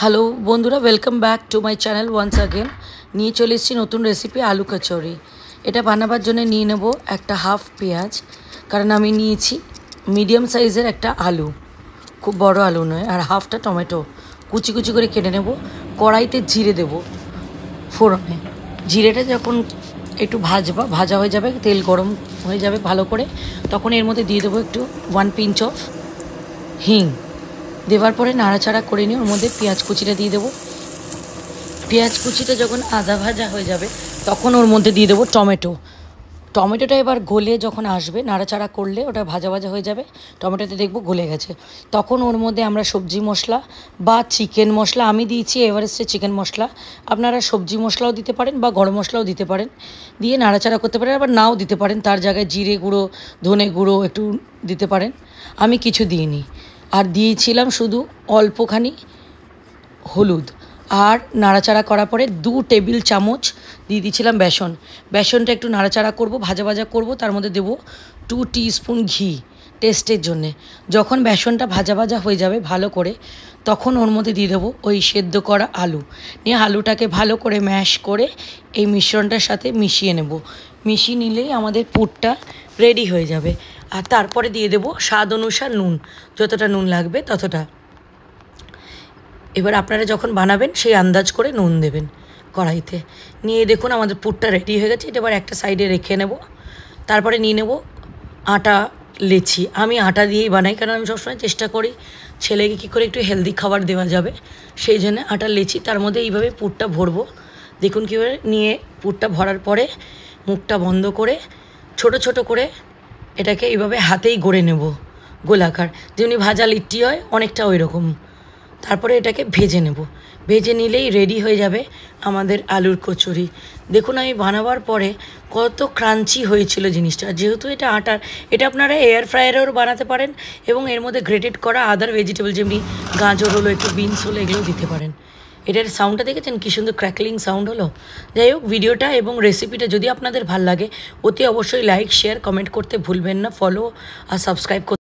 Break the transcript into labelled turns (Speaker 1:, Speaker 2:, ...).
Speaker 1: Hello বন্ধুরা, welcome back to my channel once again. নিয়ে চলে এসেছি নতুন রেসিপি আলু কচুরি। এটা বানাবার জন্য নিয়ে নেব একটা হাফ পেঁয়াজ, কারণ আমি নিয়েছি মিডিয়াম সাইজের একটা আলু, খুব বড় আলু নয়, আর হাফটা টমেটো কুচি কুচি করে কেটে নেব। কড়াইতে জিরে দেব ফোড়নে। জিরেটা যখন একটু ভাজা হয়ে যাবে, তেল গরম হয়ে যাবে ভালো করে, তখন এর মধ্যে দিয়ে দেবো একটু 1 পিঞ্চ অফ হিং। দেওয়ার পরে নাড়াচাড়া করে নিয়ে ওর মধ্যে পেঁয়াজ কুচিটা দিয়ে দেবো। পেঁয়াজ কুচিটা যখন আধা ভাজা হয়ে যাবে তখন ওর মধ্যে দিয়ে দেবো টমেটোটা এবার গলে যখন আসবে, নাড়াচাড়া করলে ওটা ভাজা ভাজা হয়ে যাবে, টমেটোতে দেখবো গলে গেছে। তখন ওর মধ্যে আমরা সবজি মশলা বা চিকেন মশলা, আমি দিয়েছি এভারেস্টের চিকেন মশলা, আপনারা সবজি মশলাও দিতে পারেন বা গরম মশলাও দিতে পারেন, দিয়ে নাড়াচাড়া করতে পারেন, আবার নাও দিতে পারেন, তার জায়গায় জিরে গুঁড়ো ধনে গুঁড়ো একটু দিতে পারেন। আমি কিছু দিইনি, আর দিয়েছিলাম শুধু অল্পখানি হলুদ। আর নাড়াচাড়া করার পরে 2 টেবিল চামচ দিয়ে দিয়েছিলাম বেসনটা একটু নাড়াচাড়া করব, ভাজা ভাজা করব, তার মধ্যে দেবো 2 টিস্পুন ঘি টেস্টের জন্যে। যখন বেসনটা ভাজা ভাজা হয়ে যাবে ভালো করে, তখন ওর মধ্যে দিয়ে দেবো ওই সেদ্ধ করা আলু। নিয়ে আলুটাকে ভালো করে ম্যাশ করে এই মিশ্রণটার সাথে মিশিয়ে নেব। মিশিয়ে নিলেই আমাদের পুরটা রেডি হয়ে যাবে। আর তারপরে দিয়ে দেবো স্বাদ অনুসার নুন, যতটা নুন লাগবে ততটা। এবার আপনারা যখন বানাবেন সেই আন্দাজ করে নুন দেবেন কড়াইতে। নিয়ে দেখুন আমাদের পুরটা রেডি হয়ে গেছে। এটা এবার একটা সাইডে রেখে নেব। তারপরে নিয়ে নেব আটা লেচি। আমি আটা দিয়েই বানাই, কারণ আমি সবসময় চেষ্টা করি ছেলেকে কী করে একটু হেলদি খাবার দেওয়া যাবে, সেই জন্য আটা লেচি। তার মধ্যে এইভাবে পুরটা ভরবো। দেখুন কীভাবে নিয়ে পুরটা ভরার পরে মুখটা বন্ধ করে ছোট ছোট করে এটাকে এইভাবে হাতেই গড়ে নেব, গোলাকার, যেমনি ভাজা লিট্টি হয় অনেকটা ওই রকম। তারপরে এটাকে ভেজে নেব। ভেজে নিলেই রেডি হয়ে যাবে আমাদের আলুর কচুরি। দেখুন আমি বানাবার পরে কত ক্রাঞ্চি হয়েছিল জিনিসটা। যেহেতু এটা আটার, এটা আপনারা এয়ার ফ্রায়ারেও বানাতে পারেন, এবং এর মধ্যে গ্রেটেড করা আদার ভেজিটেবল, যেমনি গাজর হলো, একটু বিনস হলো, এগুলোও দিতে পারেন। এটার সাউন্ডটা দেখেছেন কী সুন্দর ক্র্যাকলিং সাউন্ড হলো। যাই হোক, ভিডিওটা এবং রেসিপিটা যদি আপনাদের ভালো লাগে, অতি অবশ্যই লাইক শেয়ার কমেন্ট করতে ভুলবেন না, ফলো আর সাবস্ক্রাইব করতে।